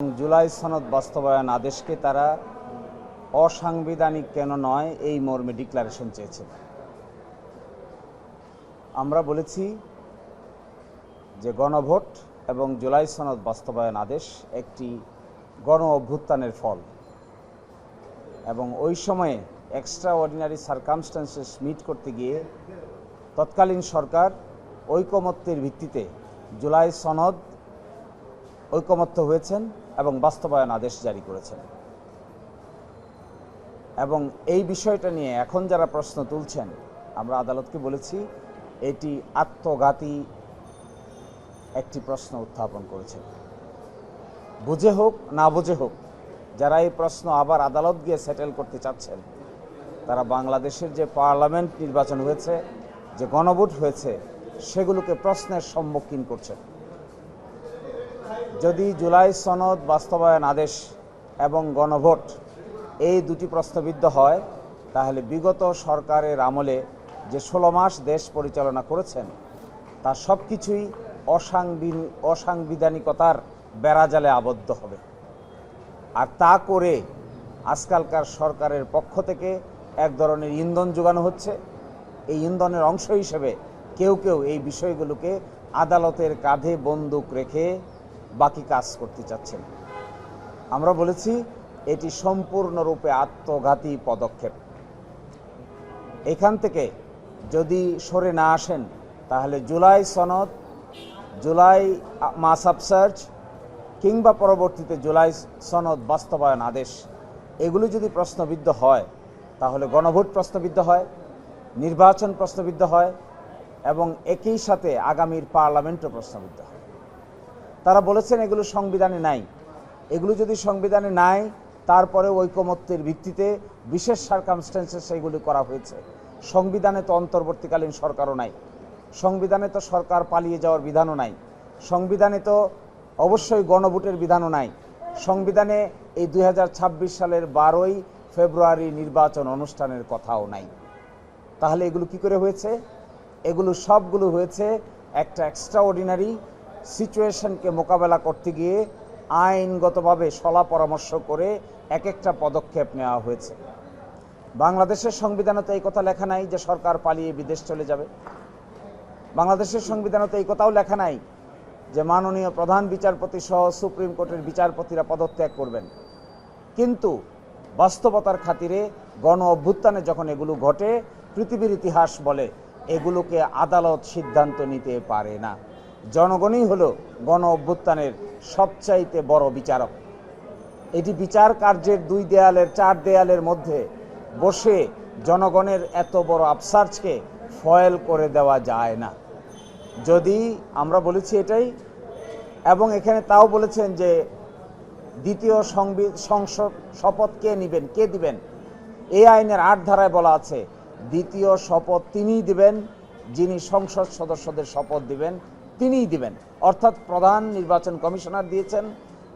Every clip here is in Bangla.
জুলাই সনদ বাস্তবায়ন আদেশকে তারা অসাংবিধানিক কেন নয় এই মর্মে ডিক্লারেশন চেয়েছে। আমরা বলেছি যে গণভোট এবং জুলাই সনদ বাস্তবায়ন আদেশ একটি গণ অভ্যুত্থানের ফল এবং ওই সময়ে এক্সট্রা অর্ডিনারি সারকামস্ট্যান্সেস মিট করতে গিয়ে তৎকালীন সরকার ঐকমত্যের ভিত্তিতে জুলাই সনদ ঐকমত্য হয়েছেন এবং বাস্তবায়ন আদেশ জারি করেছেন। এবং এই বিষয়টা নিয়ে এখন যারা প্রশ্ন তুলছেন, আমরা আদালতকে বলেছি এটি আত্মঘাতী একটি প্রশ্ন উত্থাপন করেছে। বুঝে হোক না বুঝে হোক, যারা এই প্রশ্ন আবার আদালত গিয়ে সেটেল করতে চাচ্ছেন, তারা বাংলাদেশের যে পার্লামেন্ট নির্বাচন হয়েছে, যে গণভোট হয়েছে, সেগুলোকে প্রশ্নের সম্মুখীন করছেন। যদি জুলাই সনদ বাস্তবায়ন আদেশ এবং গণভোট এই দুটি প্রশ্নবিদ্ধ হয়, তাহলে বিগত সরকারের আমলে যে 16 মাস দেশ পরিচালনা করেছেন তার সব কিছুই অসাংবিধানিকতার বেড়াজালে আবদ্ধ হবে। আর তা করে আজকালকার সরকারের পক্ষ থেকে এক ধরনের ইন্ধন যোগানো হচ্ছে। এই ইন্ধনের অংশ হিসেবে কেউ কেউ এই বিষয়গুলোকে আদালতের কাঁধে বন্দুক রেখে বাকি কাজ করতে চাচ্ছেন। আমরা বলেছি এটি সম্পূর্ণরূপে আত্মঘাতী পদক্ষেপ। এখান থেকে যদি সরে না আসেন, তাহলে জুলাই সনদ, জুলাই মাস অফ সার্চ কিংবা পরবর্তীতে জুলাই সনদ বাস্তবায়ন আদেশ এগুলো যদি প্রশ্নবিদ্ধ হয়, তাহলে গণভোট প্রশ্নবিদ্ধ হয়, নির্বাচন প্রশ্নবিদ্ধ হয় এবং একই সাথে আগামীর পার্লামেন্টও প্রশ্নবিদ্ধ হয়। তারা বলেছেন এগুলো সংবিধানে নাই। এগুলো যদি সংবিধানে নাই, তারপরে ঐকমত্যের ভিত্তিতে বিশেষ সারকামস্ট্যান্সে সেগুলি করা হয়েছে। সংবিধানে তো অন্তর্বর্তীকালীন সরকারও নাই, সংবিধানে তো সরকার পালিয়ে যাওয়ার বিধানও নাই, সংবিধানে তো অবশ্যই গণভোটের বিধানও নাই, সংবিধানে এই 2026 সালের 12ই ফেব্রুয়ারি নির্বাচন অনুষ্ঠানের কথাও নাই। তাহলে এগুলো কি করে হয়েছে? এগুলো সবগুলো হয়েছে একটা এক্সট্রাঅর্ডিনারি সিচুয়েশনকে মোকাবেলা করতে গিয়ে আইনগতভাবে সলা পরামর্শ করে এক একটা পদক্ষেপ নেওয়া হয়েছে। বাংলাদেশের সংবিধানে তো এই কথা লেখা নাই যে সরকার পালিয়ে বিদেশ চলে যাবে। বাংলাদেশের সংবিধানে তো এই কথাও লেখা নাই যে মাননীয় প্রধান বিচারপতি সহ সুপ্রিম কোর্টের বিচারপতিরা পদত্যাগ করবেন। কিন্তু বাস্তবতার খাতিরে গণ অভ্যুত্থানে যখন এগুলো ঘটে, পৃথিবীর ইতিহাস বলে এগুলোকে আদালত সিদ্ধান্ত নিতে পারে না। জনগণই হলো গণ অভ্যুত্থানের সবচাইতে বড় বিচারক। এটি বিচার কার্যের 2 দেয়ালের 4 দেয়ালের মধ্যে বসে জনগণের এত বড় আফসার্জকে ফয়েল করে দেওয়া যায় না। যদি আমরা বলেছি এটাই, এবং এখানে তাও বলেছেন যে দ্বিতীয় সংসদ শপথ কে নেবেন, কে দিবেন? এই আইনের 8 ধারায় বলা আছে দ্বিতীয় শপথ তিনিই দিবেন, যিনি সংসদ সদস্যদের শপথ দিবেন তিনিই দিবেন। অর্থাৎ প্রধান নির্বাচন কমিশনার দিয়েছেন,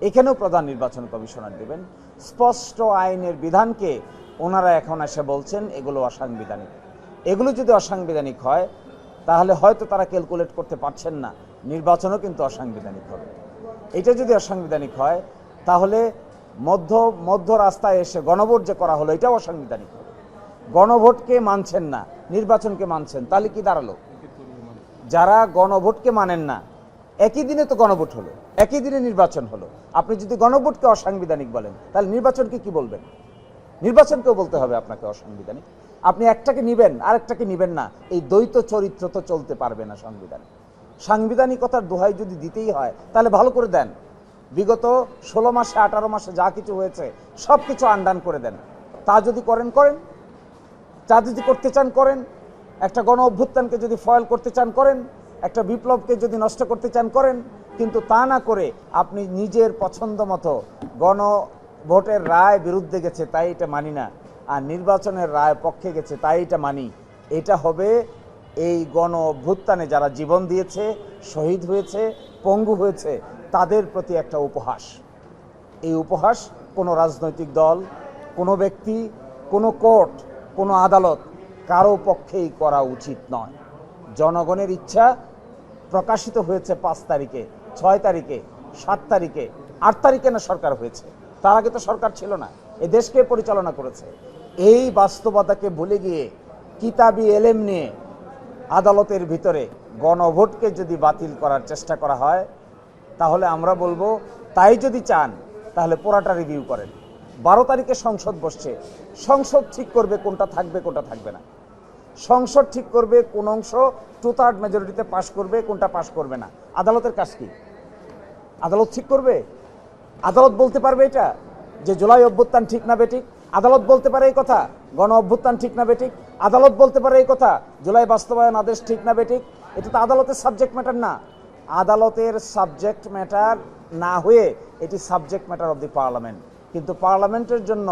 এখানেও প্রধান নির্বাচন কমিশনার দিবেন। স্পষ্ট আইনের বিধানকে ওনারা এখন এসে বলছেন এগুলো অসাংবিধানিক। এগুলো যদি অসাংবিধানিক হয়, তাহলে হয়তো তারা ক্যালকুলেট করতে পারছেন না নির্বাচনও কিন্তু অসাংবিধানিক হবে। এটা যদি অসাংবিধানিক হয়, তাহলে মধ্য রাস্তায় এসে গণভোট যে করা হলো এটাও অসাংবিধানিক হবে। গণভোটকে মানছেন না, নির্বাচনকে মানছেন, তাহলে কি দাঁড়ালো? যারা গণভোটকে মানেন না, একই দিনে তো গণভোট হলো, একই দিনে নির্বাচন হলো। আপনি যদি গণভোটকে অসাংবিধানিক বলেন, তাহলে নির্বাচনকে কি বলবেন? নির্বাচনকেও বলতে হবে আপনাকে অসাংবিধানিক। আপনি একটাকে নিবেন আরেকটাকে নিবেন না, এই দ্বৈত চরিত্র তো চলতে পারবে না সংবিধানে। সাংবিধানিকতার দোহাই যদি দিতেই হয়, তাহলে ভালো করে দেন। বিগত 16 মাসে 18 মাসে যা কিছু হয়েছে সব কিছু আনডান করে দেন। তা যদি করেন, তা যদি করতে চান করেন, একটা গণ অভ্যুত্থানকে যদি ফয়েল করতে চান করেন, একটা বিপ্লবকে যদি নষ্ট করতে চান করেন। কিন্তু তা না করে আপনি নিজের পছন্দ মতো গণভোটের রায় বিরুদ্ধে গেছে তাই এটা মানি না, আর নির্বাচনের রায় পক্ষে গেছে তাই এটা মানি। এটা হবে এই গণ অভ্যুত্থানে যারা জীবন দিয়েছে, শহীদ হয়েছে, পঙ্গু হয়েছে, তাদের প্রতি একটা উপহাস। এই উপহাস কোনো রাজনৈতিক দল, কোনো ব্যক্তি, কোনো কোর্ট, কোনো আদালত কারো পক্ষেই করা উচিত নয়। জনগণের ইচ্ছা প্রকাশিত হয়েছে 5 তারিখে, 6 তারিখে, 7 তারিখে। 8 তারিখে না সরকার হয়েছে, তার আগে তো সরকার ছিল না, এ দেশকে পরিচালনা করেছে। এই বাস্তবতাকে ভুলে গিয়ে কিতাবি এলেম নিয়ে আদালতের ভিতরে গণভোটকে যদি বাতিল করার চেষ্টা করা হয়, তাহলে আমরা বলবো তাই যদি চান তাহলে পুরাটা রিভিউ করেন। 12 তারিখে সংসদ বসছে, সংসদ ঠিক করবে কোনটা থাকবে কোনটা থাকবে না। সংসদ ঠিক করবে কোন অংশ 2/3 মেজরিটিতে পাশ করবে, কোনটা পাশ করবে না। আদালতের কাজ কি? আদালত ঠিক করবে? আদালত বলতে পারবে এটা যে জুলাই অভ্যুত্থান ঠিক না বেঠিক? আদালত বলতে পারে এই কথা গণ অভ্যুত্থান ঠিক না বেঠিক? আদালত বলতে পারে এই কথা জুলাই বাস্তবায়ন আদেশ ঠিক না বেঠিক? এটা তো আদালতের সাবজেক্ট ম্যাটার না। আদালতের সাবজেক্ট ম্যাটার না হয়ে এটি subject matter of the parliament. কিন্তু পার্লামেন্টের জন্য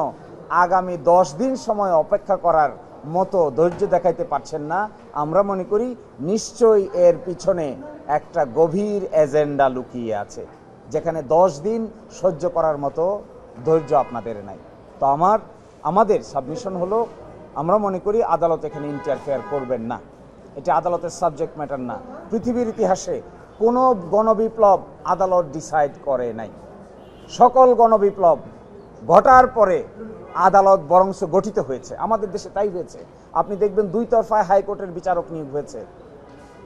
আগামী 10 দিন সময় অপেক্ষা করার মতো ধৈর্য দেখাইতে পারছেন না। আমরা মনে করি নিশ্চয়ই এর পিছনে একটা গভীর এজেন্ডা লুকিয়ে আছে, যেখানে 10 দিন সহ্য করার মতো ধৈর্য আপনাদের নাই। তো আমাদের সাবমিশন হলো, আমরা মনে করি আদালত এখানে ইন্টারফেয়ার করবেন না। এটা আদালতের সাবজেক্ট ম্যাটার না। পৃথিবীর ইতিহাসে কোনো গণবিপ্লব আদালত ডিসাইড করে নাই। সকল গণবিপ্লব ঘটার পরে আদালত বরংস গঠিত হয়েছে। আমাদের দেশে তাই হয়েছে। আপনি দেখবেন 2 তরফায় হাইকোর্টের বিচারক নিয়োগ হয়েছে।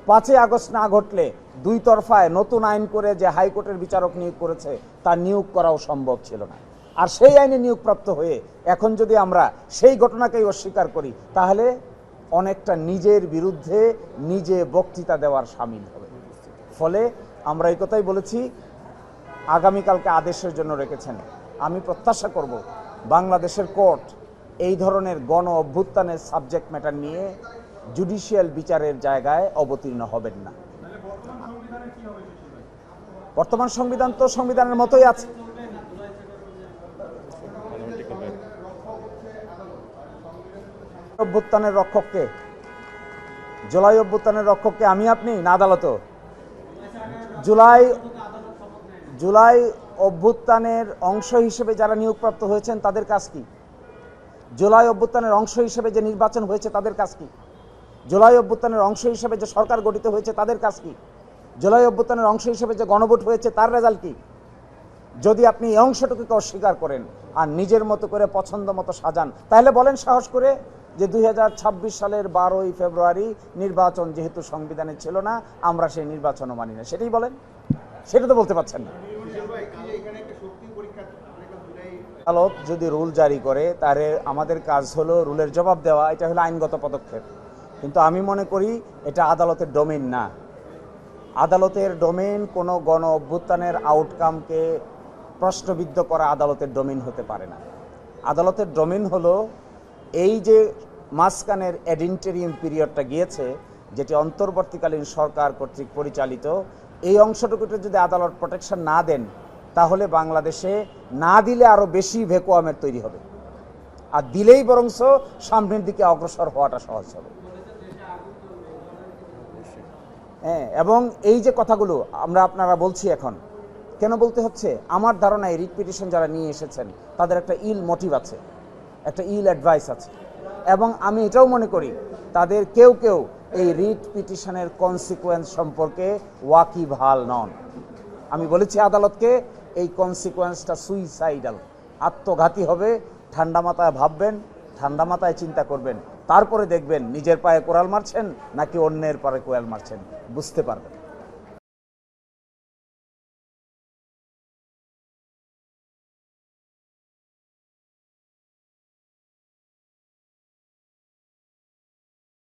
5 আগস্ট না ঘটলে 2 তরফায় নতুন আইন করে যে হাইকোর্টের বিচারক নিয়োগ করেছে তার নিয়োগ করাও সম্ভব ছিল না। আর সেই আইনে নিয়োগপ্রাপ্ত হয়ে এখন যদি আমরা সেই ঘটনাকেই অস্বীকার করি, তাহলে অনেকটা নিজের বিরুদ্ধে নিজে বক্তৃতা দেওয়ার শামিল হবে। ফলে আমরা এই কথাই বলেছি, আগামীকালকে আদেশের জন্য রেখেছেন। আমি প্রত্যাশা করব বাংলাদেশের কোর্ট এই ধরনের গণ অভ্যুত্থানের সাবজেক্ট ম্যাটার নিয়ে জুডিশিয়াল বিচারের জায়গায় অবতীর্ণ হবেন না। বর্তমান সংবিধান তো সংবিধানের মতোই আছে। অভ্যুত্থানের রক্ষককে, জুলাই অভ্যুত্থানের রক্ষককে আমি আপনি না আদালত? জুলাই অভ্যুত্থানের অংশ হিসেবে যারা নিয়োগপ্রাপ্ত হয়েছেন তাদের কাজ কি? জুলাই অভ্যুত্থানের অংশ হিসেবে যে নির্বাচন হয়েছে তাদের কাজ কি? জুলাই অভ্যুত্থানের অংশ হিসেবে যে সরকার গঠিত হয়েছে তাদের কাজ কি? জুলাই অভ্যুত্থানের অংশ হিসেবে যে গণভোট হয়েছে তার রেজাল্ট কি? যদি আপনি এই অংশটুকুকে অস্বীকার করেন আর নিজের মতো করে পছন্দ মতো সাজান, তাহলে বলেন সাহস করে যে 2026 সালের 12ই ফেব্রুয়ারি নির্বাচন যেহেতু সংবিধানে ছিল না, আমরা সেই নির্বাচনও মানি না। সেটাই বলেন। সেটা তো বলতে পারছেন না। আদালত যদি রুল জারি করে তাহলে আমাদের কাজ হলো রুলের জবাব দেওয়া, এটা হলো আইনগত পদক্ষেপ। কিন্তু আমি মনে করি এটা আদালতের ডোমেইন না। আদালতের ডোমেইন কোনো গণ অভ্যুত্থানের আউটকামকে প্রশ্নবিদ্ধ করা আদালতের ডোমেইন হতে পারে না। আদালতের ডোমেইন হলো এই যে মাঝখানের অ্যাডিন্টেরিয়াম পিরিয়ডটা গিয়েছে, যেটি অন্তর্বর্তীকালীন সরকার কর্তৃক পরিচালিত, এই অংশটুকুতে যদি আদালত প্রোটেকশন না দেন তাহলে বাংলাদেশে না দিলে আরও বেশি ভ্যাকুয়ামের তৈরি হবে, আর দিলেই বরংস সামনের দিকে অগ্রসর হওয়াটা সহজ হবে। হ্যাঁ, এবং এই যে কথাগুলো আপনারা বলছি এখন কেন বলতে হচ্ছে, আমার ধারণা এই রিট পিটিশন যারা নিয়ে এসেছেন তাদের একটা ইল মোটিভ আছে, একটা ইল অ্যাডভাইস আছে। এবং আমি এটাও মনে করি তাদের কেউ কেউ এই রিট পিটিশনের কনসিকুয়েন্স সম্পর্কে ওয়াকিবহাল নন। আমি বলেছি আদালতকে এই কনসিকুয়েন্সটা সুইসাইডাল, আত্মঘাতী হবে। ঠান্ডা মাথায় ভাববেন, ঠান্ডা মাথায় চিন্তা করবেন, তারপরে দেখবেন নিজের পায়ে কোরাল মারছেন নাকি অন্যের পায়ে কোরাল মারছেন, বুঝতে পারবেন।